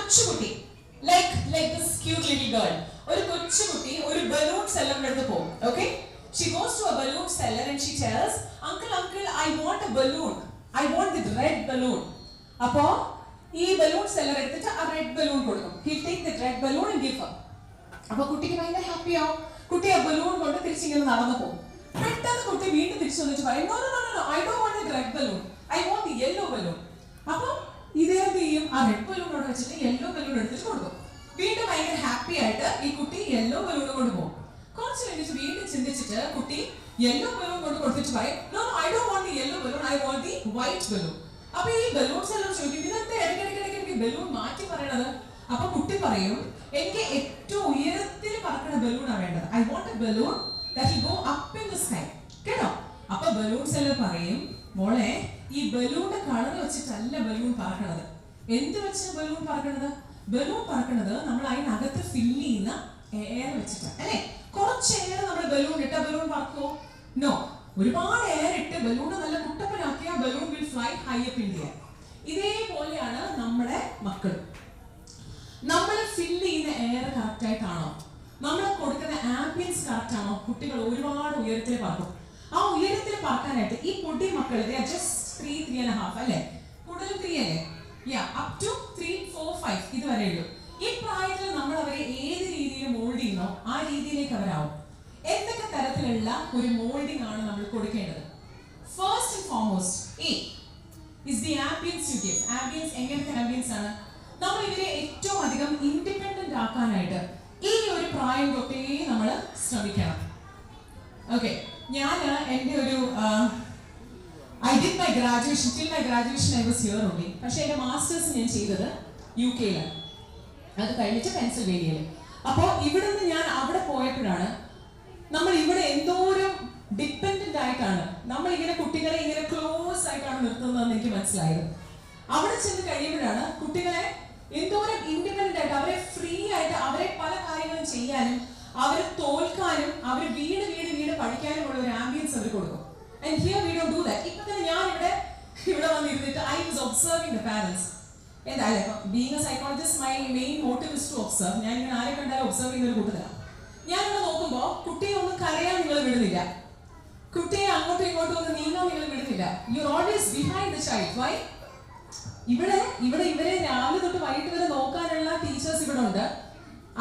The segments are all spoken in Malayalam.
കൊച്ചുകുട്ടി like this cute little girl, ഒരു കൊച്ചുകുട്ടി ഒരു ബലൂൺ സെല്ലറിന്റെ അടുത്ത് പോകും. Okay, she goes to a balloon seller and she tells, uncle, I want a balloon, I want the red balloon. അപ്പോ ഈ ബലൂൺ സെല്ലർ എടുത്തിട്ട് ആ റെഡ് ബലൂൺ കൊടുക്കും. He'll take the red balloon and give her. അപ്പൊ കുട്ടിക്ക് ഭയങ്കര ഹാപ്പി ആവും. കുട്ടി ആ ബലൂൺ കൊണ്ട് തിരിച്ചിങ്ങനെ നടന്നു പോകും. പെട്ടെന്ന് കുട്ടി വീണ്ടും തിരിച്ചു വന്നിട്ട് പറയും, no, I don't want the red balloon, I want the yellow balloon. അപ്പൊ ഇദ്ദേഹം ചെയ്യും, ആ റെഡ് ബലൂൺ കൊണ്ട് വെച്ചിട്ട് യെല്ലോ ബലൂൺ എടുത്തിട്ട് കൊടുക്കും. വീണ്ടും ഭയങ്കര ഹാപ്പി ആയിട്ട് ഈ കുട്ടി യെല്ലോ ബലൂൺ കൊണ്ട് പോകും. കുറച്ച് കഴിഞ്ഞിട്ട് വീണ്ടും ചിന്തിച്ചിട്ട് കുട്ടി യെല്ലോ ബലൂൺ കൊണ്ട് കൊടുത്തിട്ട് പറയും, no, I don't want the yellow balloon, I want the white balloon. അപ്പൊ ഈ ബലൂൺസ് എല്ലാം ചോദിക്കും, ഇതെന്താ ഇടയ്ക്കിടയ്ക്ക് ബലൂൺ മാറ്റി പറയണത്? അപ്പൊ കുട്ടി പറയും, എനിക്ക് ഏറ്റവും ഉയരത്തിൽ പറക്കുന്ന ബലൂണാണ് വേണ്ടത്. I want a balloon that will go up in the sky. കേട്ടോ? അപ്പൊ ബലൂൺസ് എല്ലാം പറയും, മോളെ ഈ ബലൂണിന്റെ കളർ വെച്ചിട്ടല്ല ബലൂൺ പറക്കണത്. എന്ത് വെച്ച് ബലൂൺ പറക്കണത്? ബലൂൺ പറക്കണത് നമ്മൾ അതിനകത്ത് ഫില്ല് ചെയ്യുന്ന എയർ വെച്ചിട്ടാണ്, അല്ലെ? കുറച്ച് എയർ നമ്മൾ ബലൂൺ ഇട്ട ബലൂൺ പറക്കുമോ? നോ. ഒരുപാട് എയർ ഇട്ട് ബലൂണ് നല്ല കുട്ടപ്പനാക്കിയ balloon will fly high up in the air. ഇതേപോലെയാണ് നമ്മുടെ മക്കൾ. നമ്മൾ ഫില്ല് ചെയ്യുന്ന എയർ കറക്റ്റ് ആയിട്ടാണോ, നമ്മൾ കൊടുക്കുന്ന ആംബിയൻസ് കറക്റ്റ് ആണോ, കുട്ടികൾ ഒരുപാട് ഉയരത്തിൽ പറക്കും. ആ ഉയരത്തിൽ പറക്കാനായിട്ട് ഈ പൊടി മക്കൾ ജസ്റ്റ് 3.5 അല്ലേ, കൂടുതൽ 3 അല്ലേ, up to 3, 4, 5 ഇതുവരെ ഉള്ളൂ. ഈ പ്രായത്തിൽ നമ്മൾ അവരെ ഏത് രീതിയിൽ മോൾഡ് ചെയ്യുന്നോ ആ രീതിയിലേക്ക് അവരാവും. എന്തൊക്കെ തരത്തിലുള്ള ഒരു മോൾഡിംഗ് ആണ് നമ്മൾ കൊടുക്കേണ്ടത്? First and foremost is the ambience you give. Ambience എങ്ങനത്തെ ആംബിയൻസ് ആണ്? നമ്മൾ ഇവരെ ഏറ്റവും അധികം ഇൻഡിപെൻഡന്റ് ആക്കാനായിട്ട് ഈ ഒരു പ്രായം തൊട്ടേ നമ്മൾ ശ്രമിക്കണം. ഓക്കെ, ഞാൻ എൻ്റെ ഒരു I did my graduation, till my graduation I was here only. പക്ഷേ എൻ്റെ മാസ്റ്റേഴ്സ് ഞാൻ ചെയ്തത് UK-ലാണ്, അത് കഴിഞ്ഞിട്ട് പെൻസിൽവേനിയയിൽ. അപ്പോൾ ഇവിടെ നിന്ന് ഞാൻ അവിടെ പോയപ്പോഴാണ് നമ്മൾ ഇവിടെ എന്തോരം ഡിപ്പെൻഡന്റ് ആയിട്ടാണ് നമ്മൾ ഇങ്ങനെ കുട്ടികളെ ഇങ്ങനെ ക്ലോസ് ആയിട്ടാണ് നിർത്തുന്നതെന്ന് എനിക്ക് മനസ്സിലായത്. അവിടെ ചെന്ന് കഴിയുമ്പോഴാണ് കുട്ടികളെ എന്തോരം ഇൻഡിപെൻഡന്റ് ആയിട്ട് അവരെ ഫ്രീ ആയിട്ട് അവരെ പല കാര്യങ്ങളും ചെയ്യാനും അവരെ തോൽക്കാനും അവരെ വീട് പഠിക്കാനുമുള്ള ഒരു ആംബിയൻസ് അവർ കൊടുക്കും. And here we don't do that. ഇപ്പൊ തന്നെ ഞാൻ ഇവിടെ വന്നിരുന്നിട്ട് I was observing the parents. എന്തായാലും being a psychologist, my main motive is to observe. ഞാൻ ഇങ്ങനെ ആരെ കണ്ടാലും ഒബ്സർവ് ചെയ്യുന്ന ഒരു കൂട്ടത്തിലാണ്. ഞാനിവിടെ നോക്കുമ്പോൾ കുട്ടിയെ ഒന്ന് കരയാൻ നിങ്ങൾ വിടുന്നില്ല, കുട്ടിയെ അങ്ങോട്ടും ഇങ്ങോട്ടും ഒന്ന് നീങ്ങാൻ നിങ്ങൾ വിടുന്നില്ല. You are always behind the child. Why? ഇവിടെ ഇവരെ രാവിലെ തൊട്ട് വൈകിട്ട് വരെ നോക്കാനുള്ള ടീച്ചേഴ്സ് ഇവിടെ ഉണ്ട്,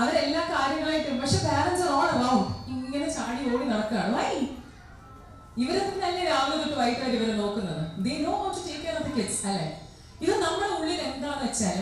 അവരെല്ലാ കാര്യങ്ങളായിട്ടും. പക്ഷെ പാരന്റ്സ് ആർ ഓൾ അറൗണ്ട്, ഇങ്ങനെ ചാടി ഓടി നടക്കുകയാണ്. വൈ? ഇവരൊക്കെ തന്നെ രാവിലെ തൊട്ട് വൈകിട്ടായിട്ട് ഇവരെ നോക്കുന്നത്. They know how to take care of the kids, അല്ലേ? ഇത് നമ്മുടെ ഉള്ളിൽ എന്താന്ന് വെച്ചാൽ